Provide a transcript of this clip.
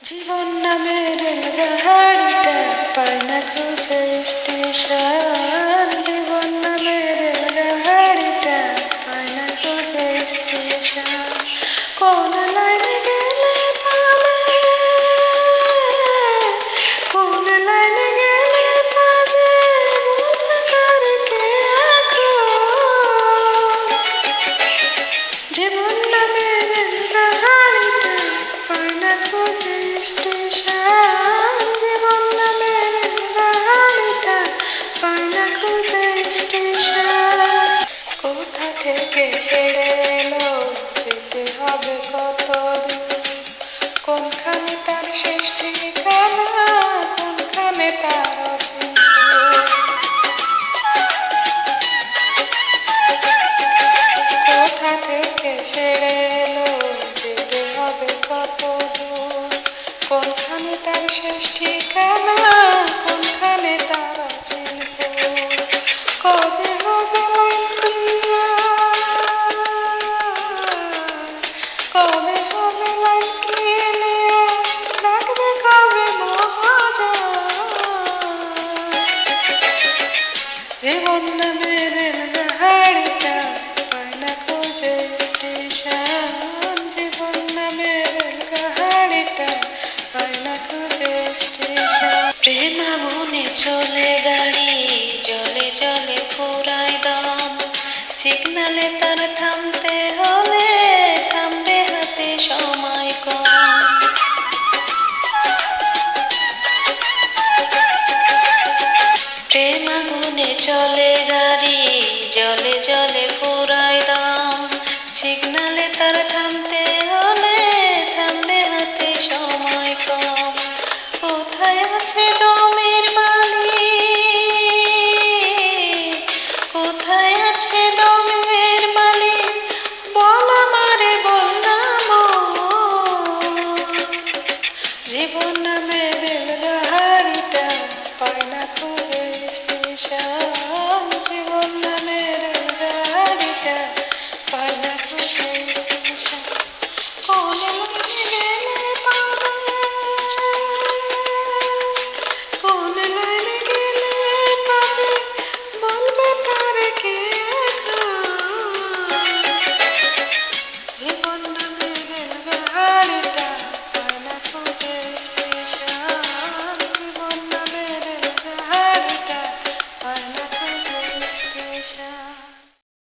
জীবন নামের গাড়িটা পায় না খুঁজে স্টেশন। জীবন নামের গাড়িটা পায় না খুঁজে স্টেশন। কোন লাইনে গেলে পাবে, কোন লাইনে গেলে পাবে কারকে এখন। জীবন নামের গাড়িটা পায় না খুঁজে স্টেশন। জীবন নামের গাড়িটা পায় না খুঁজে স্টেশন। কোথা থেকে ছেড়ে এলো, যেতে হবে কত দূর, কোনখানে তার শেষ ঠিকানা, কোনখানে তার অসীম সুখ। কোথা থেকে ছেড়ে এলো, যেতে হবে কত দূর, কোনখানে তার শেষ ঠিকানা, কোনখানে তার অসীম সুখ। কবে হবে লাইন ক্লিয়ার, কবে হবে লাইন ক্লিয়ার, লাগবে কবে মহাজান। জীবন নামের গাড়িটা পায় না খুঁজে স্টেশন। জীবন নামের গাড়িটা পায় না খুঁজে স্টেশন। প্রেম আগুনে চলে গাড়ি, জলে জলে ফুরায় দম, সিগনালে তার থামতে হলে থামবে হাতে সময় কম। প্রেম আগুনে চলে গাড়ি, জলে জলে ফুরায় দম, সিগনালে তার থামতে হলে থামবে হাতে সময় কম। কোথায় আছে দমের মালিক, কোথায় আছে দমের মালিক, বল আমারে বল না মন। জীবন নামের গাড়িটা পায় না খুঁজে স্টেশন। জীবন নামের গাড়িটা পায় না খুঁজে স্টেশন। কোন লাইনে গেলে পাবে,